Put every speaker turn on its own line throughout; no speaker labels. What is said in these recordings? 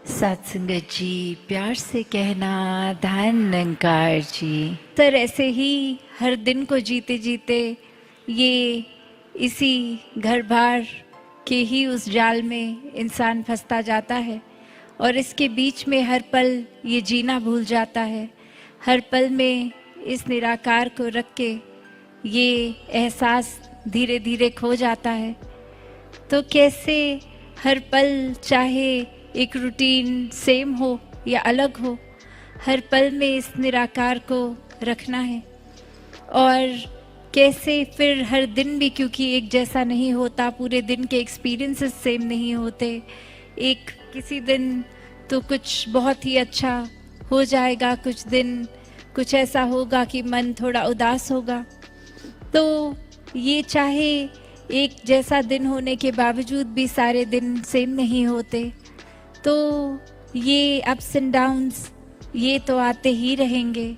सत्संगत जी, प्यार से कहना धन निरंकार जी। सर ऐसे ही हर दिन को जीते जीते ये इसी घर बार के ही उस जाल में इंसान फंसता जाता है और इसके बीच में हर पल ये जीना भूल जाता है। हर पल में इस निराकार को रख के ये एहसास धीरे धीरे खो जाता है। तो कैसे हर पल, चाहे एक रूटीन सेम हो या अलग हो, हर पल में इस निराकार को रखना है। और कैसे फिर हर दिन भी, क्योंकि एक जैसा नहीं होता, पूरे दिन के एक्सपीरियंसेस सेम नहीं होते। एक किसी दिन तो कुछ बहुत ही अच्छा हो जाएगा, कुछ दिन कुछ ऐसा होगा कि मन थोड़ा उदास होगा। तो ये चाहे एक जैसा दिन होने के बावजूद भी सारे दिन सेम नहीं होते। तो ये अप्स एंड डाउन्स ये तो आते ही रहेंगे।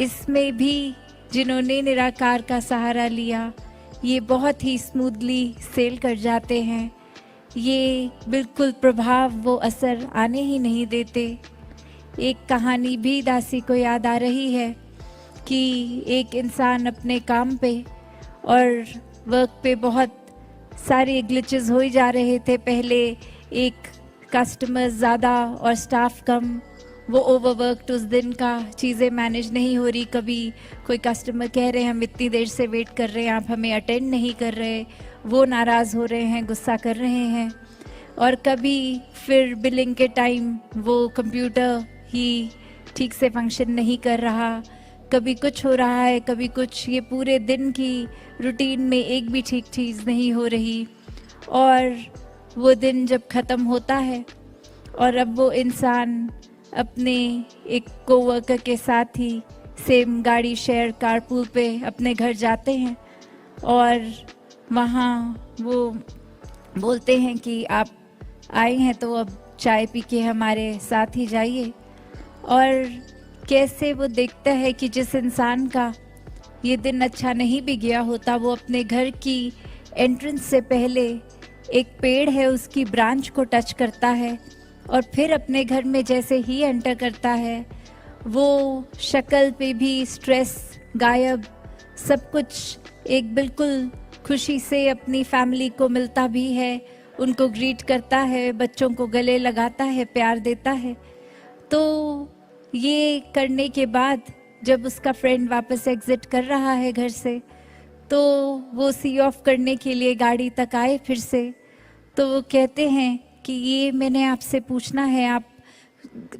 इसमें भी जिन्होंने निराकार का सहारा लिया ये बहुत ही स्मूथली सेल कर जाते हैं। ये बिल्कुल प्रभाव वो असर आने ही नहीं देते। एक कहानी भी दासी को याद आ रही है कि एक इंसान अपने काम पे और वर्क पे बहुत सारे ग्लिचेस हो ही जा रहे थे। पहले एक कस्टमर ज़्यादा और स्टाफ कम, वो ओवरवर्कड उस दिन का, चीज़ें मैनेज नहीं हो रही। कभी कोई कस्टमर कह रहे हैं हम इतनी देर से वेट कर रहे हैं, आप हमें अटेंड नहीं कर रहे, वो नाराज़ हो रहे हैं, गुस्सा कर रहे हैं। और कभी फिर बिलिंग के टाइम वो कंप्यूटर ही ठीक से फंक्शन नहीं कर रहा, कभी कुछ हो रहा है, कभी कुछ। ये पूरे दिन की रूटीन में एक भी ठीक चीज़ नहीं हो रही। और वो दिन जब ख़त्म होता है और अब वो इंसान अपने एक कोवर्कर के साथ ही सेम गाड़ी शेयर कारपूल पे अपने घर जाते हैं और वहाँ वो बोलते हैं कि आप आए हैं तो अब चाय पी के हमारे साथ ही जाइए। और कैसे वो देखता है कि जिस इंसान का ये दिन अच्छा नहीं भी गया होता, वो अपने घर की एंट्रेंस से पहले एक पेड़ है उसकी ब्रांच को टच करता है और फिर अपने घर में जैसे ही एंटर करता है वो शक्ल पे भी स्ट्रेस गायब, सब कुछ एक बिल्कुल खुशी से अपनी फैमिली को मिलता भी है, उनको ग्रीट करता है, बच्चों को गले लगाता है, प्यार देता है। तो ये करने के बाद जब उसका फ्रेंड वापस एग्जिट कर रहा है घर से, तो वो सी ऑफ करने के लिए गाड़ी तक आए फिर से, तो वो कहते हैं कि ये मैंने आपसे पूछना है, आप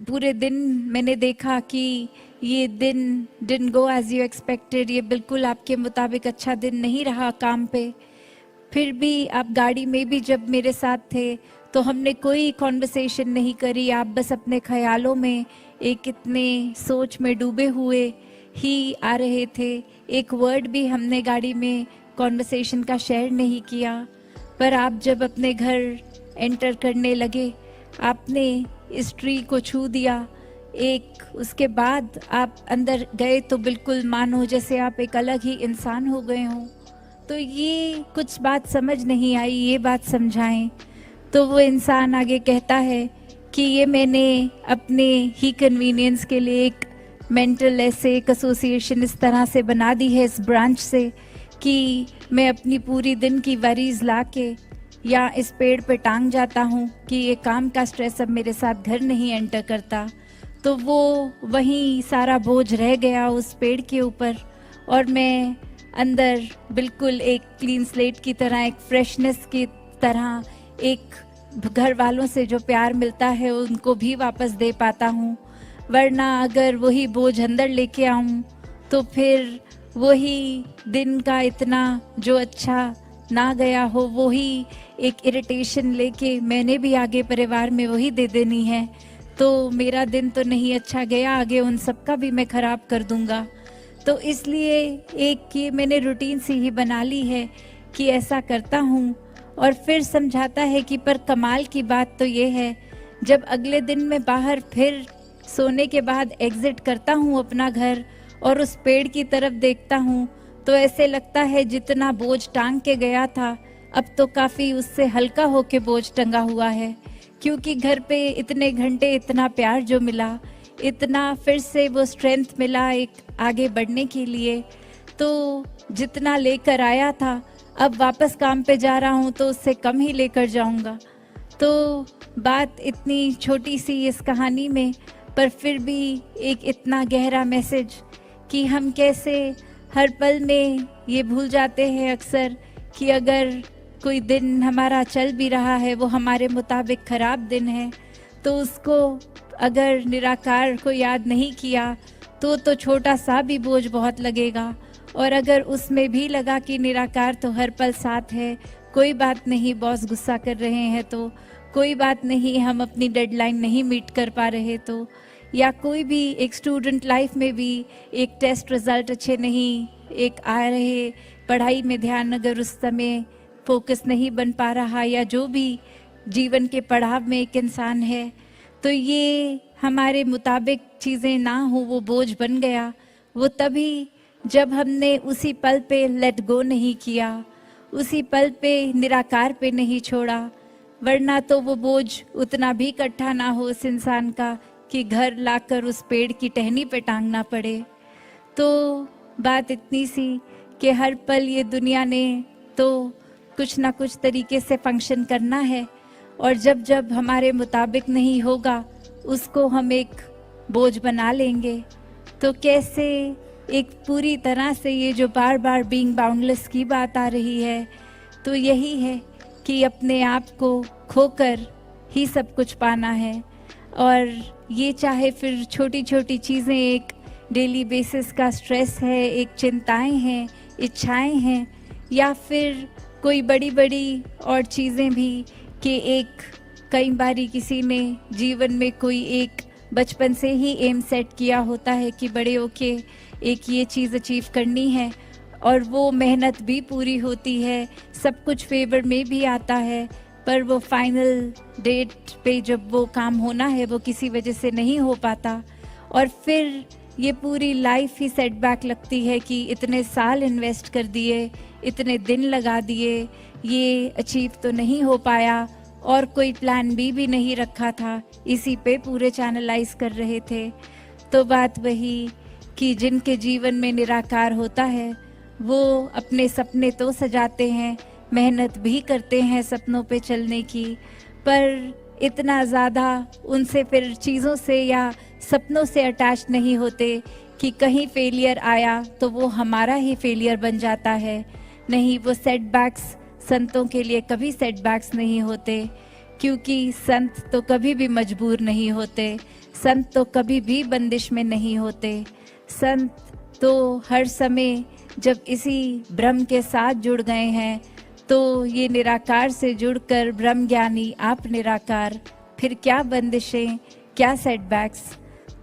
पूरे दिन मैंने देखा कि ये दिन didn't go as you expected, ये बिल्कुल आपके मुताबिक अच्छा दिन नहीं रहा काम पे। फिर भी आप गाड़ी में भी जब मेरे साथ थे तो हमने कोई कॉन्वर्सेशन नहीं करी, आप बस अपने ख्यालों में एक इतने सोच में डूबे हुए ही आ रहे थे। एक वर्ड भी हमने गाड़ी में कॉन्वर्सेशन का शेयर नहीं किया। पर आप जब अपने घर एंटर करने लगे, आपने इस ट्री को छू दिया, एक उसके बाद आप अंदर गए तो बिल्कुल मानो जैसे आप एक अलग ही इंसान हो गए हों। तो ये कुछ बात समझ नहीं आई, ये बात समझाएं। तो वो इंसान आगे कहता है कि ये मैंने अपने ही कन्वीनियंस के लिए एक मेंटल ऐसे एक एसोसिएशन इस तरह से बना दी है इस ब्रांच से कि मैं अपनी पूरी दिन की वरीज ला के या इस पेड़ पे टांग जाता हूँ कि ये काम का स्ट्रेस अब मेरे साथ घर नहीं एंटर करता। तो वो वहीं सारा बोझ रह गया उस पेड़ के ऊपर और मैं अंदर बिल्कुल एक क्लीन स्लेट की तरह, एक फ्रेशनेस की तरह, एक घर वालों से जो प्यार मिलता है उनको भी वापस दे पाता हूँ। वरना अगर वही बोझ अंदर लेके आऊँ तो फिर वही दिन का इतना जो अच्छा ना गया हो, वही एक इरिटेशन लेके मैंने भी आगे परिवार में वही दे देनी है। तो मेरा दिन तो नहीं अच्छा गया, आगे उन सब का भी मैं ख़राब कर दूँगा। तो इसलिए एक ये मैंने रूटीन सी ही बना ली है कि ऐसा करता हूँ। और फिर समझाता है कि पर कमाल की बात तो ये है, जब अगले दिन मैं बाहर फिर सोने के बाद एग्जिट करता हूँ अपना घर और उस पेड़ की तरफ देखता हूँ तो ऐसे लगता है जितना बोझ टांग के गया था अब तो काफ़ी उससे हल्का होके बोझ टंगा हुआ है। क्योंकि घर पे इतने घंटे इतना प्यार जो मिला, इतना फिर से वो स्ट्रेंथ मिला एक आगे बढ़ने के लिए। तो जितना लेकर आया था, अब वापस काम पे जा रहा हूँ तो उससे कम ही लेकर जाऊँगा। तो बात इतनी छोटी सी इस कहानी में, पर फिर भी एक इतना गहरा मैसेज कि हम कैसे हर पल में ये भूल जाते हैं अक्सर कि अगर कोई दिन हमारा चल भी रहा है, वो हमारे मुताबिक ख़राब दिन है, तो उसको अगर निराकार को याद नहीं किया तो छोटा सा भी बोझ बहुत लगेगा। और अगर उसमें भी लगा कि निराकार तो हर पल साथ है, कोई बात नहीं, बॉस गुस्सा कर रहे हैं तो, कोई बात नहीं, हम अपनी डेडलाइन नहीं मीट कर पा रहे तो, या कोई भी एक स्टूडेंट लाइफ में भी एक टेस्ट रिज़ल्ट अच्छे नहीं एक आ रहे, पढ़ाई में ध्यान अगर उस समय फोकस नहीं बन पा रहा, या जो भी जीवन के पड़ाव में एक इंसान है, तो ये हमारे मुताबिक चीज़ें ना हो वो बोझ बन गया। वो तभी जब हमने उसी पल पे लेट गो नहीं किया, उसी पल पे निराकार पे नहीं छोड़ा, वरना तो वो बोझ उतना भी इकट्ठा ना हो उस इंसान का कि घर लाकर उस पेड़ की टहनी पे टांगना पड़े। तो बात इतनी सी कि हर पल ये दुनिया ने तो कुछ ना कुछ तरीके से फंक्शन करना है, और जब जब हमारे मुताबिक नहीं होगा उसको हम एक बोझ बना लेंगे। तो कैसे एक पूरी तरह से ये जो बार बार बीइंग बाउंडलेस की बात आ रही है, तो यही है कि अपने आप को खोकर ही सब कुछ पाना है। और ये चाहे फिर छोटी छोटी चीज़ें, एक डेली बेसिस का स्ट्रेस है, एक चिंताएं हैं, इच्छाएं हैं, या फिर कोई बड़ी बड़ी और चीज़ें भी कि एक कई बारी किसी ने जीवन में कोई एक बचपन से ही एम सेट किया होता है कि बड़े होके एक ये चीज़ अचीव करनी है, और वो मेहनत भी पूरी होती है, सब कुछ फेवर में भी आता है, पर वो फाइनल डेट पे जब वो काम होना है वो किसी वजह से नहीं हो पाता, और फिर ये पूरी लाइफ ही सेटबैक लगती है कि इतने साल इन्वेस्ट कर दिए, इतने दिन लगा दिए, ये अचीव तो नहीं हो पाया, और कोई प्लान बी भी नहीं रखा था, इसी पे पूरे चैनलाइज कर रहे थे। तो बात वही कि जिनके जीवन में निराकार होता है वो अपने सपने तो सजाते हैं, मेहनत भी करते हैं सपनों पे चलने की, पर इतना ज़्यादा उनसे फिर चीज़ों से या सपनों से अटैच नहीं होते कि कहीं फेलियर आया तो वो हमारा ही फेलियर बन जाता है। नहीं, वो सेटबैक्स संतों के लिए कभी सेटबैक्स नहीं होते, क्योंकि संत तो कभी भी मजबूर नहीं होते, संत तो कभी भी बंदिश में नहीं होते। संत तो हर समय जब इसी ब्रह्म के साथ जुड़ गए हैं, तो ये निराकार से जुड़कर ब्रह्म ज्ञानी आप निराकार, फिर क्या बंदिशें, क्या सेटबैक्स।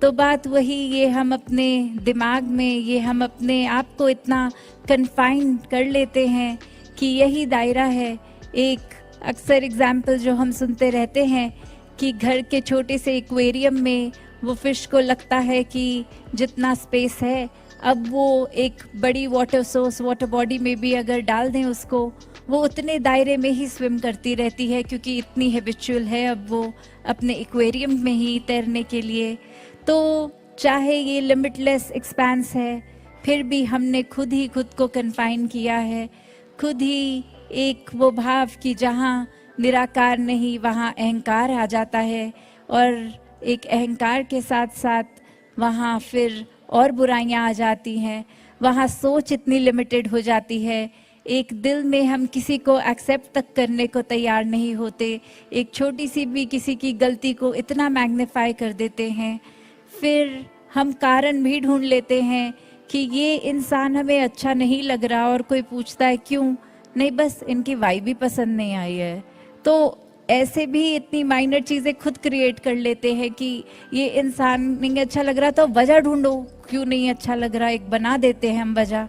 तो बात वही, ये हम अपने दिमाग में, ये हम अपने आप को इतना कन्फाइन कर लेते हैं कि यही दायरा है। एक अक्सर एग्जाम्पल जो हम सुनते रहते हैं कि घर के छोटे से एक्वेरियम में वो फिश को लगता है कि जितना स्पेस है, अब वो एक बड़ी वाटर सोर्स, वाटर बॉडी में भी अगर डाल दें उसको, वो उतने दायरे में ही स्विम करती रहती है, क्योंकि इतनी हैबिचुअल है अब वो अपने एक्वेरियम में ही तैरने के लिए। तो चाहे ये लिमिटलेस एक्सपेंस है, फिर भी हमने खुद ही खुद को कन्फाइन किया है, खुद ही एक वो भाव कि जहाँ निराकार नहीं वहाँ अहंकार आ जाता है, और एक अहंकार के साथ साथ वहाँ फिर और बुराइयाँ आ जाती हैं, वहाँ सोच इतनी लिमिटेड हो जाती है, एक दिल में हम किसी को एक्सेप्ट तक करने को तैयार नहीं होते, एक छोटी सी भी किसी की गलती को इतना मैग्नीफाई कर देते हैं, फिर हम कारण भी ढूंढ लेते हैं कि ये इंसान हमें अच्छा नहीं लग रहा, और कोई पूछता है क्यों, नहीं बस इनकी वाइब भी पसंद नहीं आई है। तो ऐसे भी इतनी माइनर चीज़ें खुद क्रिएट कर लेते हैं कि ये इंसान नहीं अच्छा लग रहा, तो वजह ढूंढो क्यों नहीं अच्छा लग रहा, एक बना देते हैं हम वजह।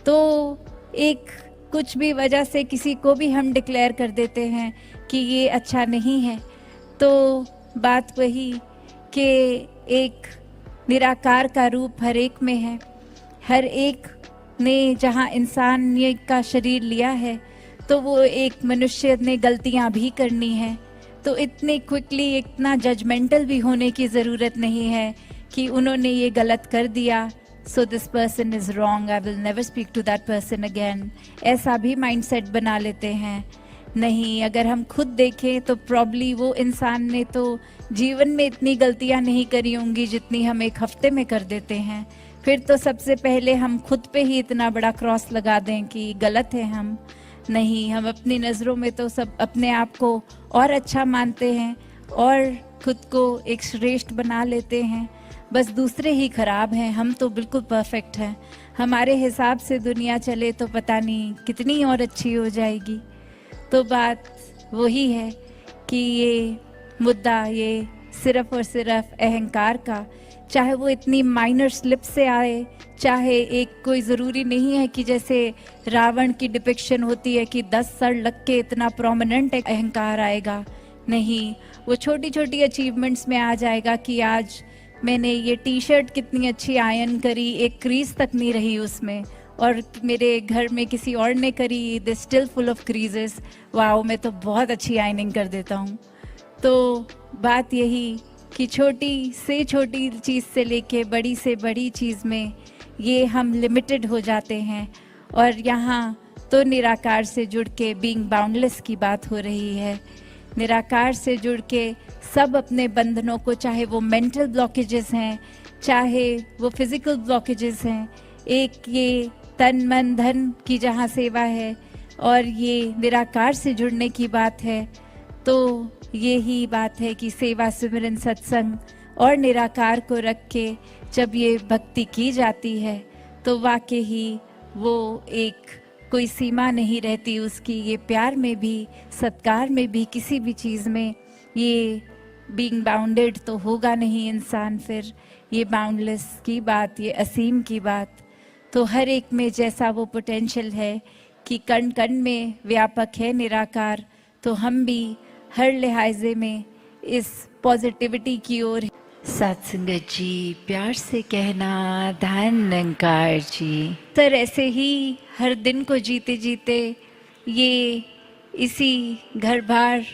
तो एक कुछ भी वजह से किसी को भी हम डिक्लेयर कर देते हैं कि ये अच्छा नहीं है। तो बात वही कि एक निराकार का रूप हर एक में है, हर एक ने जहाँ इंसानियत का शरीर लिया है, तो वो एक मनुष्य ने गलतियाँ भी करनी है। तो इतने क्विकली इतना जजमेंटल भी होने की ज़रूरत नहीं है कि उन्होंने ये गलत कर दिया, so this person is wrong, I will never speak to that person again, ऐसा भी माइंडसेट बना लेते हैं। नहीं, अगर हम खुद देखें तो प्रॉब्ली वो इंसान ने तो जीवन में इतनी गलतियां नहीं करी होंगी जितनी हम एक हफ्ते में कर देते हैं। फिर तो सबसे पहले हम खुद पे ही इतना बड़ा क्रॉस लगा दें कि गलत है हम। नहीं, हम अपनी नज़रों में तो सब अपने आप को और अच्छा मानते हैं और खुद को एक श्रेष्ठ बना लेते हैं। बस दूसरे ही खराब हैं, हम तो बिल्कुल परफेक्ट हैं। हमारे हिसाब से दुनिया चले तो पता नहीं कितनी और अच्छी हो जाएगी। तो बात वही है कि ये मुद्दा ये सिर्फ और सिर्फ अहंकार का, चाहे वो इतनी माइनर स्लिप से आए, चाहे एक कोई ज़रूरी नहीं है कि जैसे रावण की डिपिक्शन होती है कि 10 सर लग के इतना प्रोमिनेंट अहंकार आएगा। नहीं, वो छोटी छोटी अचीवमेंट्स में आ जाएगा कि आज मैंने ये टी शर्ट कितनी अच्छी आयरन करी, एक क्रीज तक नहीं रही उसमें, और मेरे घर में किसी और ने करी, they still full of creases, wow मैं तो बहुत अच्छी आयरनिंग कर देता हूँ। तो बात यही कि छोटी से छोटी चीज़ से लेके बड़ी से बड़ी चीज़ में ये हम लिमिटेड हो जाते हैं। और यहाँ तो निराकार से जुड़ के बीइंग बाउंडलेस की बात हो रही है। निराकार से जुड़ के सब अपने बंधनों को, चाहे वो मेंटल ब्लॉकेजेस हैं, चाहे वो फिजिकल ब्लॉकेजेस हैं, एक ये तन मन धन की जहाँ सेवा है और ये निराकार से जुड़ने की बात है, तो ये ही बात है कि सेवा सिमरन सत्संग और निराकार को रख के जब ये भक्ति की जाती है तो वाकई ही वो एक कोई सीमा नहीं रहती उसकी। ये प्यार में भी, सत्कार में भी, किसी भी चीज़ में ये बीइंग बाउंडेड तो होगा नहीं इंसान। फिर ये बाउंडलेस की बात, ये असीम की बात, तो हर एक में जैसा वो पोटेंशियल है कि कण कण में व्यापक है निराकार, तो हम भी हर लिहाजे में इस पॉजिटिविटी की ओर। सत्संगत जी, प्यार से कहना धन निरंकार जी। तर ऐसे ही हर दिन को जीते जीते ये इसी घर बार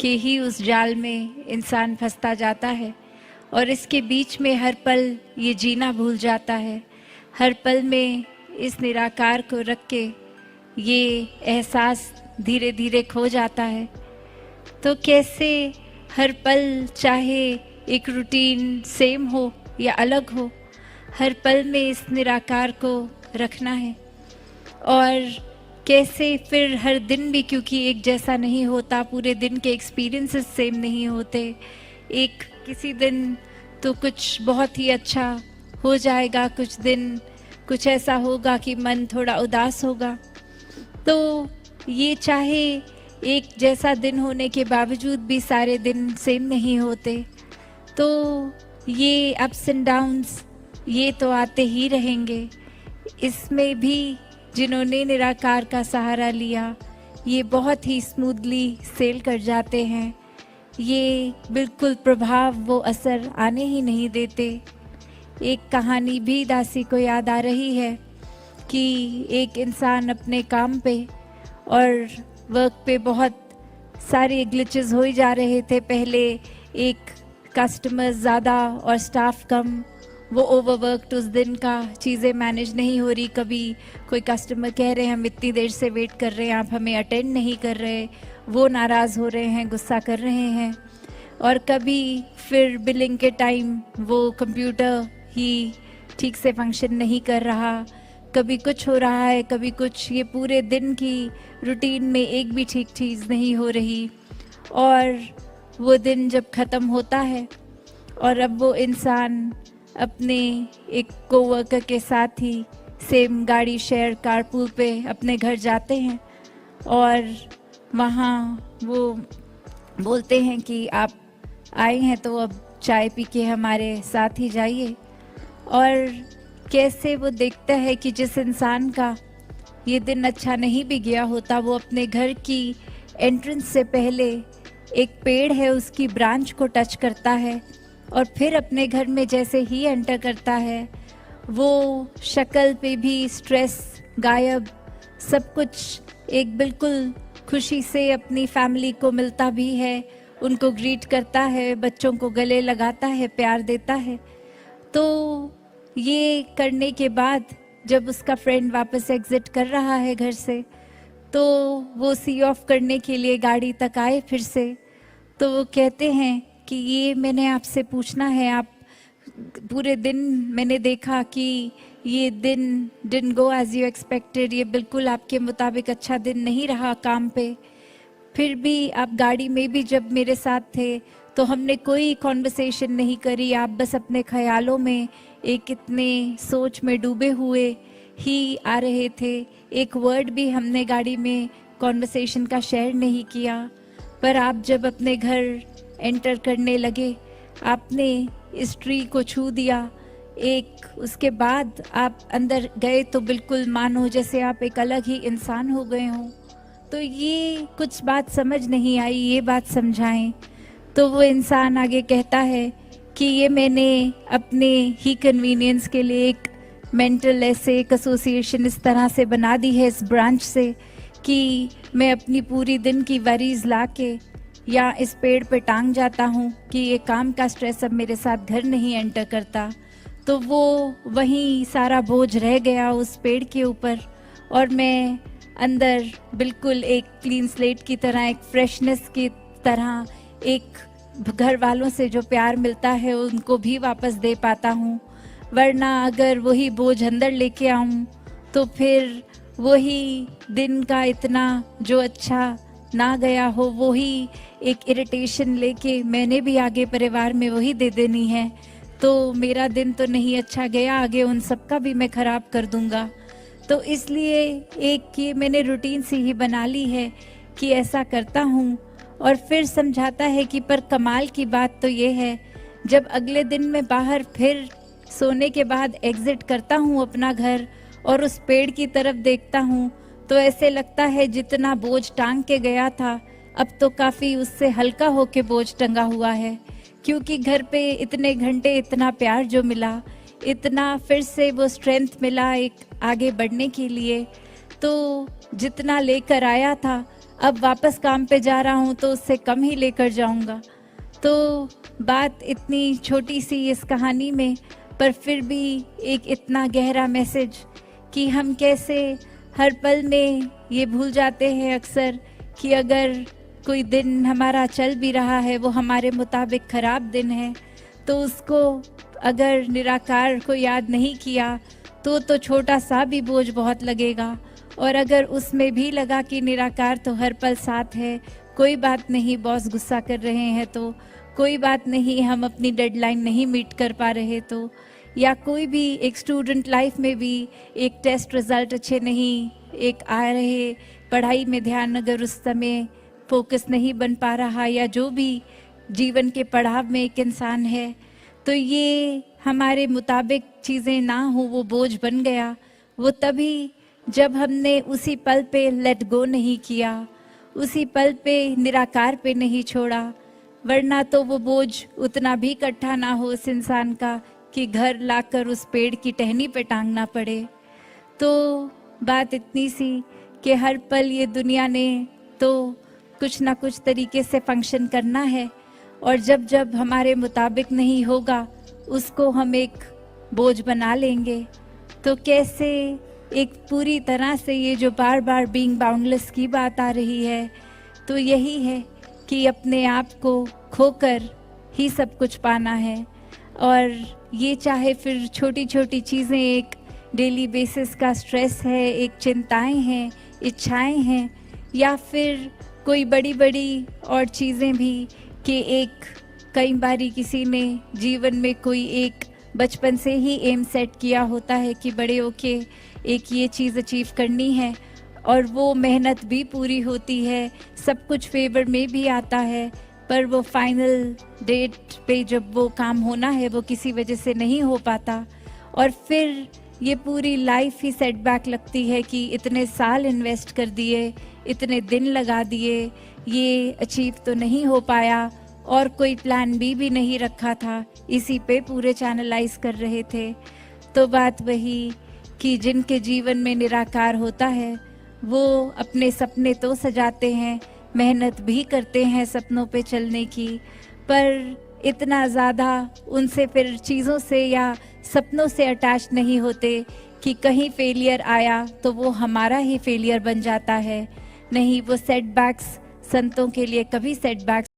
के ही उस जाल में इंसान फंसता जाता है और इसके बीच में हर पल ये जीना भूल जाता है। हर पल में इस निराकार को रख के ये एहसास धीरे धीरे खो जाता है। तो कैसे हर पल, चाहे एक रूटीन सेम हो या अलग हो, हर पल में इस निराकार को रखना है। और कैसे फिर हर दिन भी, क्योंकि एक जैसा नहीं होता, पूरे दिन के एक्सपीरियंसेस सेम नहीं होते। एक किसी दिन तो कुछ बहुत ही अच्छा हो जाएगा, कुछ दिन कुछ ऐसा होगा कि मन थोड़ा उदास होगा। तो ये चाहे एक जैसा दिन होने के बावजूद भी सारे दिन सेम नहीं होते। तो ये अप्स एंड डाउन्स ये तो आते ही रहेंगे। इसमें भी जिन्होंने निराकार का सहारा लिया ये बहुत ही स्मूथली सेल कर जाते हैं। ये बिल्कुल प्रभाव वो असर आने ही नहीं देते। एक कहानी भी दासी को याद आ रही है कि एक इंसान अपने काम पे और वर्क पे बहुत सारे ग्लिचेस हो ही जा रहे थे। पहले एक कस्टमर ज़्यादा और स्टाफ कम, वो ओवरवर्कड उस दिन का, चीज़ें मैनेज नहीं हो रही। कभी कोई कस्टमर कह रहे हैं हम इतनी देर से वेट कर रहे हैं, आप हमें अटेंड नहीं कर रहे, वो नाराज़ हो रहे हैं, गुस्सा कर रहे हैं। और कभी फिर बिलिंग के टाइम वो कंप्यूटर ही ठीक से फंक्शन नहीं कर रहा, कभी कुछ हो रहा है, कभी कुछ। ये पूरे दिन की रूटीन में एक भी ठीक चीज़ नहीं हो रही। और वो दिन जब ख़त्म होता है और अब वो इंसान अपने एक कोवर्कर के साथ ही सेम गाड़ी शेयर कारपूल पे अपने घर जाते हैं और वहाँ वो बोलते हैं कि आप आए हैं तो अब चाय पी के हमारे साथ ही जाइए। और कैसे वो देखता है कि जिस इंसान का ये दिन अच्छा नहीं भी गया होता, वो अपने घर की एंट्रेंस से पहले एक पेड़ है उसकी ब्रांच को टच करता है और फिर अपने घर में जैसे ही एंटर करता है वो शक्ल पे भी स्ट्रेस गायब, सब कुछ एक बिल्कुल खुशी से अपनी फैमिली को मिलता भी है उनको ग्रीट करता है, बच्चों को गले लगाता है, प्यार देता है। तो ये करने के बाद जब उसका फ्रेंड वापस एग्जिट कर रहा है घर से, तो वो सी ऑफ करने के लिए गाड़ी तक आए फिर से। तो वो कहते हैं कि ये मैंने आपसे पूछना है, आप पूरे दिन मैंने देखा कि ये दिन didn't go as you expected, ये बिल्कुल आपके मुताबिक अच्छा दिन नहीं रहा काम पे। फिर भी आप गाड़ी में भी जब मेरे साथ थे तो हमने कोई कॉन्वर्सेशन नहीं करी, आप बस अपने ख्यालों में एक इतने सोच में डूबे हुए ही आ रहे थे। एक वर्ड भी हमने गाड़ी में कॉन्वर्सेशन का शेयर नहीं किया। पर आप जब अपने घर एंटर करने लगे, आपने इस ट्री को छू दिया, एक उसके बाद आप अंदर गए तो बिल्कुल मानो जैसे आप एक अलग ही इंसान हो गए हों। तो ये कुछ बात समझ नहीं आई, ये बात समझाएं। तो वो इंसान आगे कहता है कि ये मैंने अपने ही कन्वीनियंस के लिए एक मेंटल ऐसे एक एसोसिएशन इस तरह से बना दी है इस ब्रांच से कि मैं अपनी पूरी दिन की वरीज ला के या इस पेड़ पे टांग जाता हूँ कि ये काम का स्ट्रेस अब मेरे साथ घर नहीं एंटर करता। तो वो वहीं सारा बोझ रह गया उस पेड़ के ऊपर, और मैं अंदर बिल्कुल एक क्लीन स्लेट की तरह, एक फ्रेशनेस की तरह, एक घर वालों से जो प्यार मिलता है उनको भी वापस दे पाता हूँ। वरना अगर वही बोझ अंदर लेके आऊँ तो फिर वही दिन का इतना जो अच्छा ना गया हो, वही एक इरिटेशन लेके मैंने भी आगे परिवार में वही दे देनी है। तो मेरा दिन तो नहीं अच्छा गया, आगे उन सबका भी मैं ख़राब कर दूँगा। तो इसलिए एक ये मैंने रूटीन सी ही बना ली है कि ऐसा करता हूँ। और फिर समझाता है कि पर कमाल की बात तो ये है, जब अगले दिन मैं बाहर फिर सोने के बाद एग्जिट करता हूँ अपना घर और उस पेड़ की तरफ देखता हूँ, तो ऐसे लगता है जितना बोझ टांग के गया था अब तो काफ़ी उससे हल्का होके बोझ टंगा हुआ है। क्योंकि घर पे इतने घंटे इतना प्यार जो मिला, इतना फिर से वो स्ट्रेंथ मिला एक आगे बढ़ने के लिए, तो जितना लेकर आया था अब वापस काम पे जा रहा हूँ तो उससे कम ही लेकर जाऊँगा। तो बात इतनी छोटी सी इस कहानी में, पर फिर भी एक इतना गहरा मैसेज कि हम कैसे हर पल में ये भूल जाते हैं अक्सर कि अगर कोई दिन हमारा चल भी रहा है वो हमारे मुताबिक ख़राब दिन है, तो उसको अगर निराकार को याद नहीं किया तो छोटा सा भी बोझ बहुत लगेगा। और अगर उसमें भी लगा कि निराकार तो हर पल साथ है, कोई बात नहीं, बॉस गुस्सा कर रहे हैं तो कोई बात नहीं, हम अपनी डेडलाइन नहीं मीट कर पा रहे तो, या कोई भी एक स्टूडेंट लाइफ में भी एक टेस्ट रिज़ल्ट अच्छे नहीं एक आ रहे, पढ़ाई में ध्यान अगर उस समय फोकस नहीं बन पा रहा, या जो भी जीवन के पड़ाव में एक इंसान है, तो ये हमारे मुताबिक चीज़ें ना हो वो बोझ बन गया। वो तभी जब हमने उसी पल पे लेट गो नहीं किया, उसी पल पे निराकार पे नहीं छोड़ा, वरना तो वो बोझ उतना भी इकट्ठा ना हो उस इंसान का कि घर लाकर उस पेड़ की टहनी पे टांगना पड़े। तो बात इतनी सी कि हर पल ये दुनिया ने तो कुछ ना कुछ तरीके से फंक्शन करना है, और जब जब हमारे मुताबिक नहीं होगा उसको हम एक बोझ बना लेंगे। तो कैसे एक पूरी तरह से ये जो बार बार बीइंग बाउंडलेस की बात आ रही है, तो यही है कि अपने आप को खोकर ही सब कुछ पाना है। और ये चाहे फिर छोटी छोटी चीज़ें, एक डेली बेसिस का स्ट्रेस है, एक चिंताएं हैं, इच्छाएं हैं, या फिर कोई बड़ी बड़ी और चीज़ें भी कि एक कई बारी किसी ने जीवन में कोई एक बचपन से ही एम सेट किया होता है कि बड़े होके एक ये चीज़ अचीव करनी है, और वो मेहनत भी पूरी होती है, सब कुछ फेवर में भी आता है, पर वो फाइनल डेट पे जब वो काम होना है वो किसी वजह से नहीं हो पाता, और फिर ये पूरी लाइफ ही सेटबैक लगती है कि इतने साल इन्वेस्ट कर दिए, इतने दिन लगा दिए, ये अचीव तो नहीं हो पाया, और कोई प्लान बी भी नहीं रखा था, इसी पे पूरे चैनलाइज कर रहे थे। तो बात वही कि जिनके जीवन में निराकार होता है वो अपने सपने तो सजाते हैं, मेहनत भी करते हैं सपनों पे चलने की, पर इतना ज़्यादा उनसे फिर चीज़ों से या सपनों से अटैच नहीं होते कि कहीं फेलियर आया तो वो हमारा ही फेलियर बन जाता है। नहीं, वो सेटबैक्स संतों के लिए कभी सेटबैक्स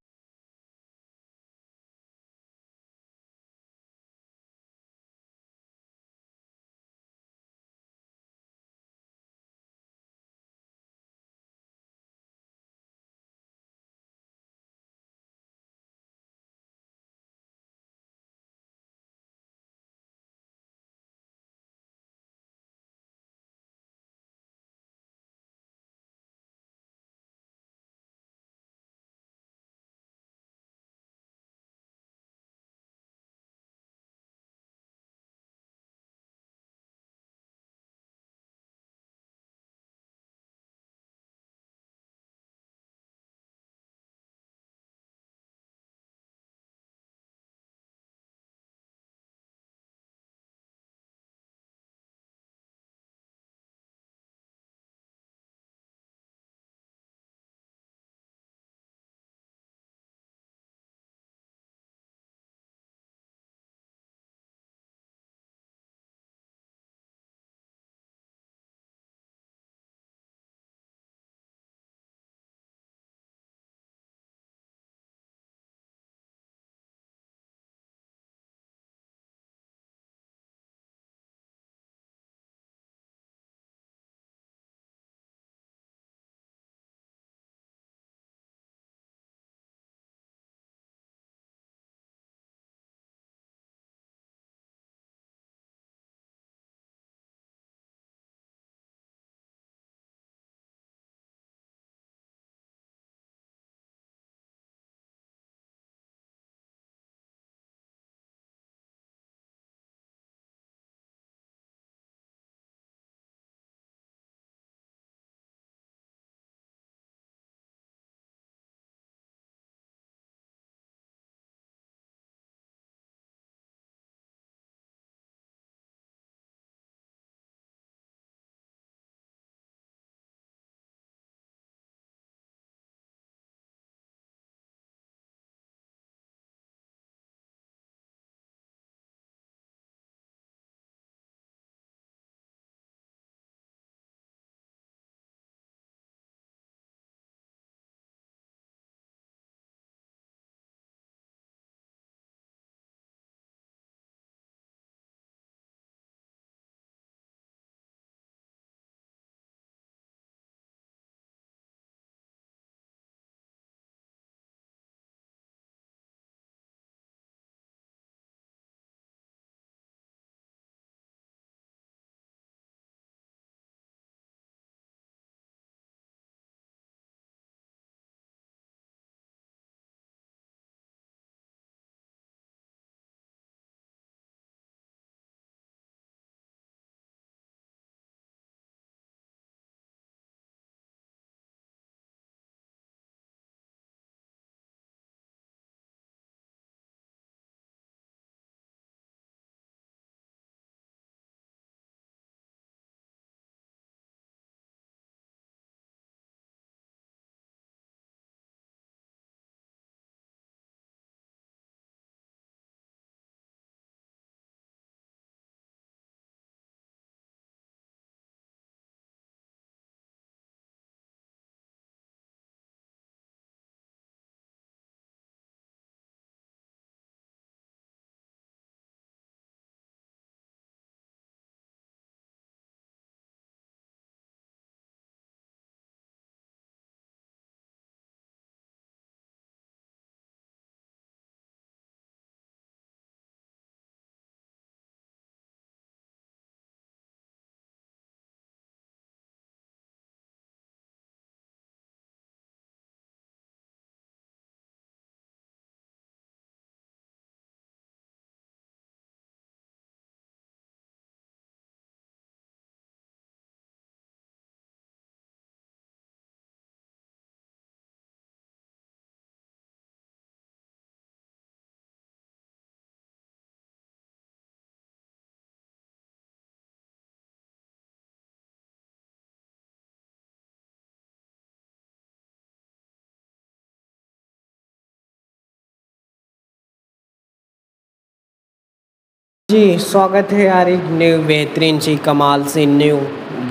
जी स्वागत है यार एक न्यू बेहतरीन सी कमाल सी न्यू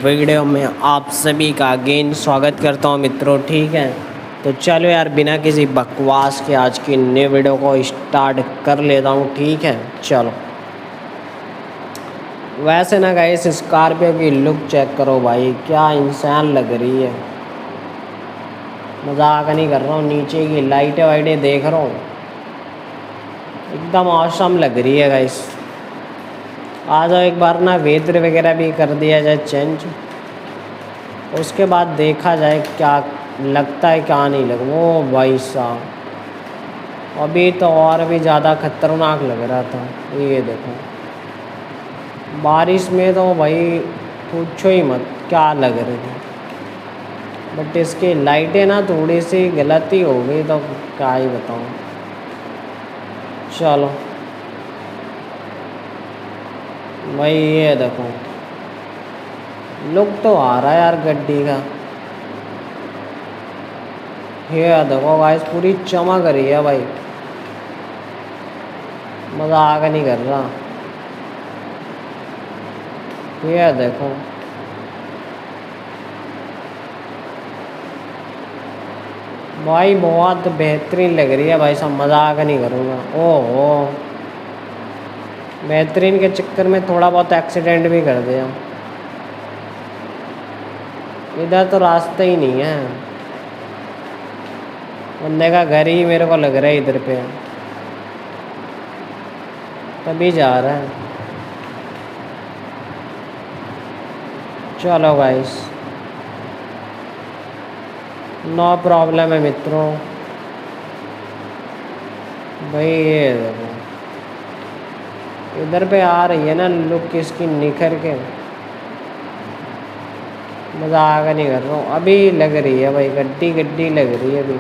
वीडियो में आप सभी का अगेन स्वागत करता हूँ मित्रों। ठीक है, तो चलो यार बिना किसी बकवास के आज की न्यू वीडियो को स्टार्ट कर लेता हूँ। ठीक है चलो। वैसे ना गाइस स्कॉर्पियो की लुक चेक करो भाई, क्या इंसान लग रही है, मजाक नहीं कर रहा हूँ। नीचे की लाइटें वाइटें देख रहा हूँ, एकदम औसम लग रही है गाइस। आ जाओ एक बार ना वेदर वगैरह भी कर दिया जाए चेंज, उसके बाद देखा जाए क्या लगता है क्या नहीं लग। वो भाई साहब अभी तो और भी ज़्यादा खतरनाक लग रहा था। ये देखो बारिश में तो भाई पूछो ही मत क्या लग रही थी, बट इसकी लाइटें ना थोड़ी सी गलती हो गई तो क्या ही बताऊँ। चलो भाई ये देखो लुक तो आ रहा है यार गड्डी का। ये देखो गाइस पूरी चमक रही है भाई, मजाक नहीं कर रहा। ये देखो भाई बहुत बेहतरीन लग रही है भाई साहब, मजाक नहीं करूँगा। ओहो बेहतरीन के चक्कर में थोड़ा बहुत एक्सीडेंट भी कर दिया। इधर तो रास्ता ही नहीं है, बंदे का घर ही मेरे को लग रहा है इधर पे, तभी जा रहा है। चलो गाइस नो प्रॉब्लम है मित्रों। भाई ये देखो इधर पे आ रही है ना लुक इसकी निखर के, मजाक नहीं कर रहा हूँ। अभी लग रही है भाई गड्डी गड्डी लग रही है अभी।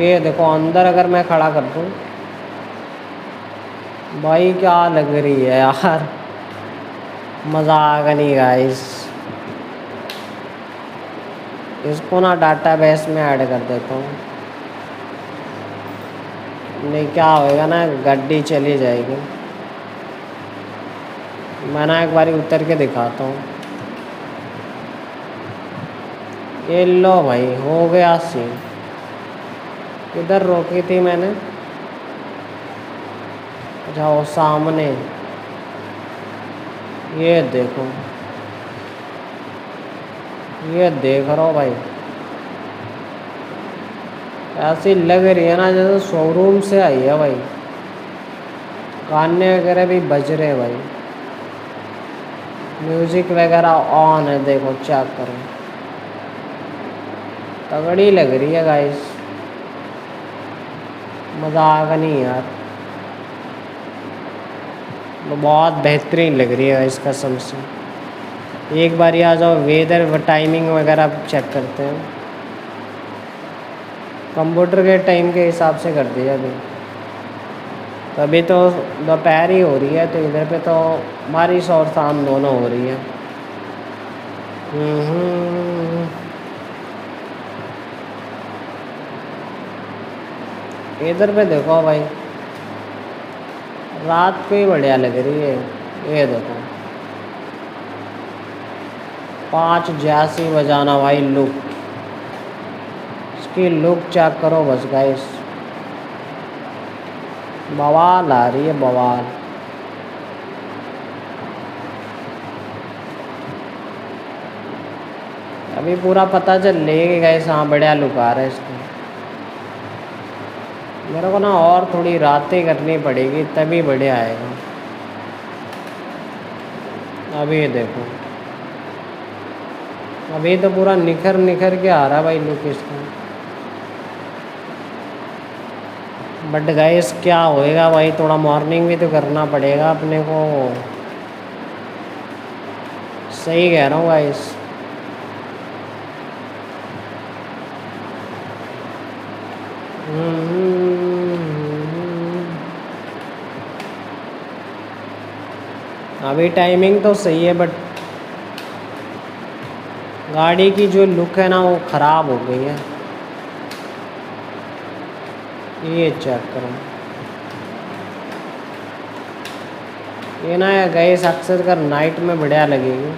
ये देखो अंदर अगर मैं खड़ा कर दूँ भाई क्या लग रही है यार, मजाक नहीं गाइस। इसको ना डाटा बेस में ऐड कर देता हूँ, नहीं क्या होएगा ना गड्डी चली जाएगी। मैं ना एक बारी उतर के दिखाता हूँ। ये लो भाई हो गया सीन। किधर रोकी थी मैंने, अच्छा वो सामने। ये देखो ये देख रहा हो भाई, ऐसी लग रही है ना जैसे शोरूम से आई है भाई। गाने वगैरह भी बज रहे हैं भाई, म्यूजिक वगैरह ऑन है, देखो चेक करो, तगड़ी लग रही है गाइस, मजाक नहीं यार, वो बहुत बेहतरीन लग रही है इसका कसम से। एक बार आ जाओ वेदर व टाइमिंग वगैरह चेक करते हैं। कंप्यूटर के टाइम के हिसाब से कर दिया अभी, तभी तो दोपहर ही हो रही है, तो इधर पे तो बारिश और शाम दोनों हो रही है। इधर पे देखो भाई रात को ही बढ़िया लग रही है। ये देखो 5 जैसी बजाना भाई, लुक इसकी लुक चेक करो बस गाइस, बवाल आ रही है बवाल। अभी पूरा पता चल लेगी गाइस, हाँ बढ़िया लुक आ रहा है इसको। मेरे को ना और थोड़ी रातें करनी पड़ेगी तभी बढ़िया आएगा। अभी देखो अभी तो पूरा निखर निखर के आ रहा भाई लुक इसका। बट गाइस क्या होएगा भाई, थोड़ा मॉर्निंग भी तो करना पड़ेगा अपने को। सही कह रहा हूँ गाइस। अभी टाइमिंग तो सही है बट गाड़ी की जो लुक है ना वो ख़राब हो गई है। ये चेक करो, ये ना गैस अक्सर कर नाइट में बढ़िया लगेगी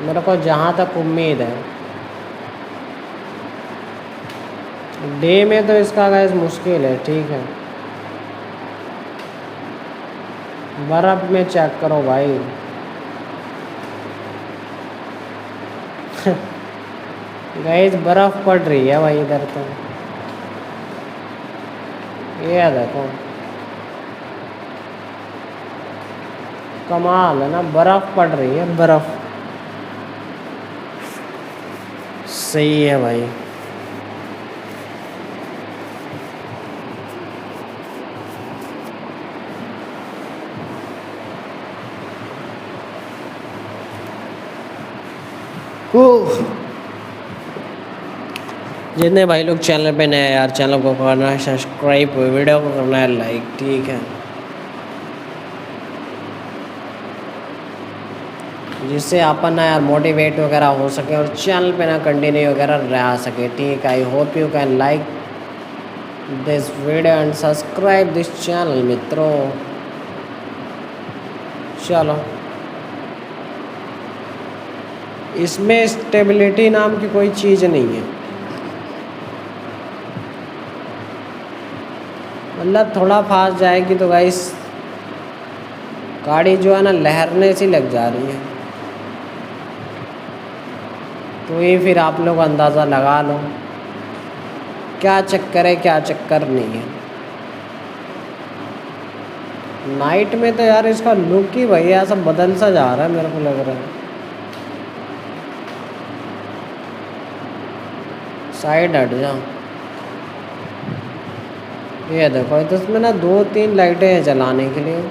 मेरे को, जहाँ तक उम्मीद है। डे में तो इसका गैस मुश्किल है, ठीक है। बर्फ़ में चेक करो भाई गैस बर्फ़ पड़ रही है भाई इधर तो, ये देखो कमाल है ना, बर्फ़ पड़ रही है बर्फ़। सही है भाई। जितने भाई लोग चैनल पे नए हैं यार, चैनल को करना है सब्सक्राइब, वीडियो को करना है लाइक, ठीक है, जिससे अपन ना यार मोटिवेट वगैरह हो सके और चैनल पे ना कंटिन्यू वगैरह रह सके, ठीक है। I hope you can like this video and subscribe this channel मित्रों। चलो, इसमें स्टेबिलिटी नाम की कोई चीज़ नहीं है, मतलब थोड़ा फास्ट जाएगी तो गाइस गाड़ी जो है ना लहरने सी लग जा रही है, तो ये फिर आप लोग अंदाज़ा लगा लो क्या चक्कर है क्या चक्कर नहीं है। नाइट में तो यार इसका लुक ही भैया सब बदल सा जा रहा है, मेरे को लग रहा है। साइड हट जा, ये देखो तो इसमें ना 2-3 लाइटें हैं जलाने के लिए,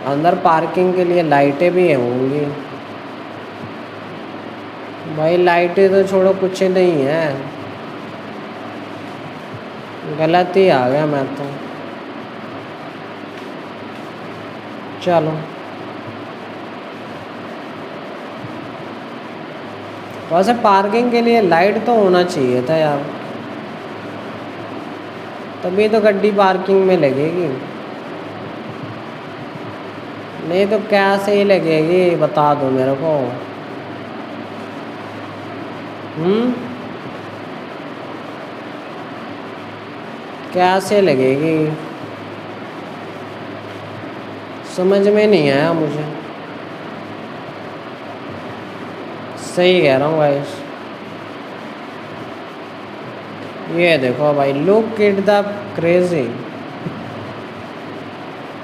अंदर पार्किंग के लिए लाइटें भी होंगी भाई। लाइटें तो छोड़ो, कुछ नहीं है, गलत ही आ गया मैं तो। चलो, वैसे पार्किंग के लिए लाइट तो होना चाहिए था यार, तभी तो गड्डी पार्किंग में लगेगी, नहीं तो कैसे ही लगेगी बता दो मेरे को। कैसे लगेगी समझ में नहीं आया मुझे, सही कह रहा हूँ गाइस। ये देखो भाई, look it the crazy,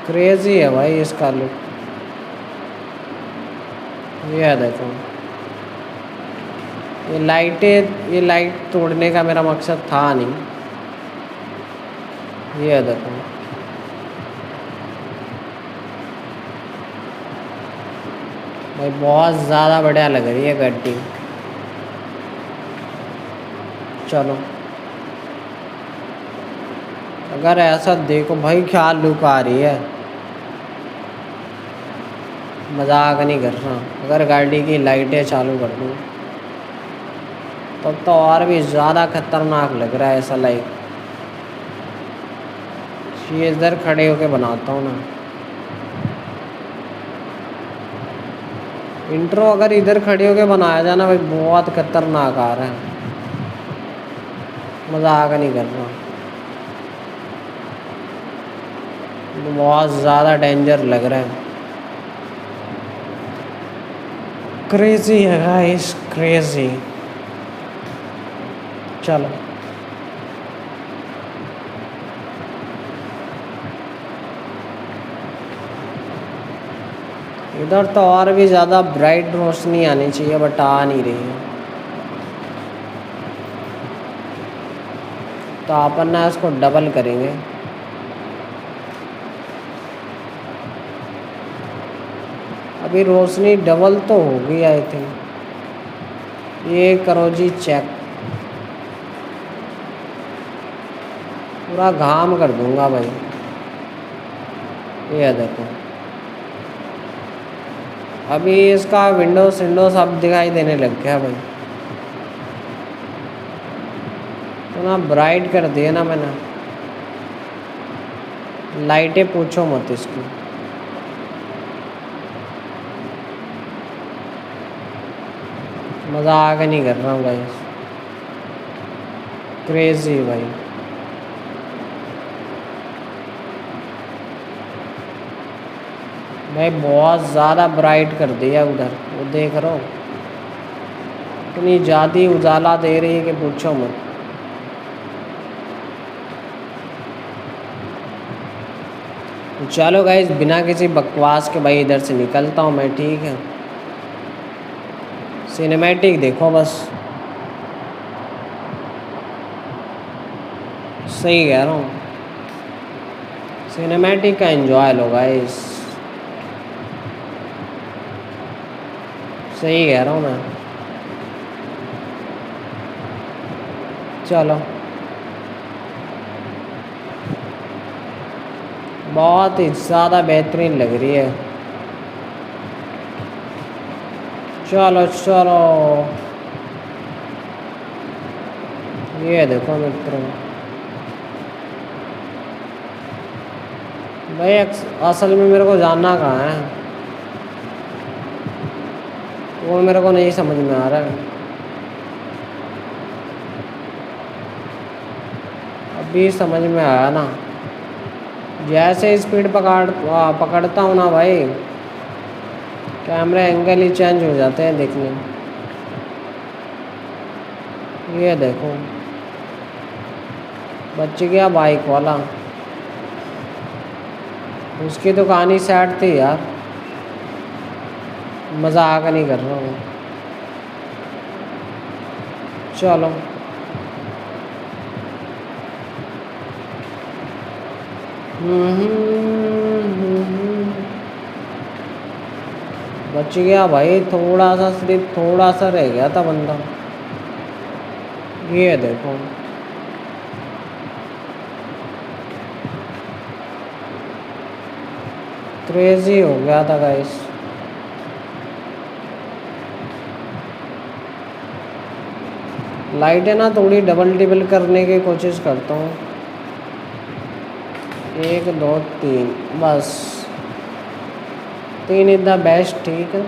crazy है भाई इसका लुक। ये देखो, ये लाइटें, ये लाइट तोड़ने का मेरा मकसद था नहीं। ये देखो, भाई बहुत ज़्यादा बढ़िया लग रही है गड्डी। चलो, अगर ऐसा देखो भाई क्या लुक आ रही है, मजाक नहीं कर रहा। अगर गाड़ी की लाइटें चालू कर दूँ तब तो और भी ज़्यादा खतरनाक लग रहा है ऐसा लाइट। ये इधर खड़े होके बनाता हूँ ना इंट्रो, अगर इधर खड़े होके बनाया जाए ना भाई बहुत खतरनाक आ रहा है, मजाक नहीं कर रहा, बहुत ज़्यादा डेंजर लग रहा है। क्रेजी है गाइस, क्रेजी। चलो, इधर तो और भी ज़्यादा ब्राइट रोशनी आनी चाहिए बट आ नहीं रही है, तो अपन ना इसको डबल करेंगे। अभी रोशनी डबल तो होगी आई थिंक। ये करो जी चेक, पूरा घाम कर दूंगा भाई। ये देखो, अभी इसका विंडो सिंडो सब दिखाई देने लग गया भाई। तो ना ब्राइट कर दिया ना मैंने, लाइटें पूछो मत इसकी। मजाक नहीं कर रहा हूँ भाई, क्रेजी भाई। भाई बहुत ज़्यादा ब्राइट कर दिया उधर, वो देख रहा हूँ इतनी ज़्यादा उजाला दे रही है कि पूछो मत। चलो गाइस, बिना किसी बकवास के भाई इधर से निकलता हूँ मैं, ठीक है। सिनेमैटिक देखो बस, सही कह रहा हूँ, सिनेमैटिक का एंजॉय लो गाइस, सही कह रहा हूँ मैं। चलो बहुत ही ज़्यादा बेहतरीन लग रही है। चलो चलो, ये देखो मित्रों भाई, असल में मेरे को जानना कहाँ है वो मेरे को नहीं समझ में आ रहा है। अभी समझ में आया ना, जैसे स्पीड पकड़ता हूँ ना भाई, कैमरा एंगल ही चेंज हो जाते हैं देखने। ये देखो बच गया बाइक वाला, उसकी तो कहानी सैड थी यार, मजाक नहीं कर रहा हूँ। चलो बच गया भाई, थोड़ा सा, सिर्फ थोड़ा सा रह गया था बंदा। ये देखो क्रेजी हो गया था गाइस। लाइटें ना थोड़ी डबल टिबल करने की कोशिश करता हूँ, 1 2 3, बस 3 इज द बेस्ट, ठीक है।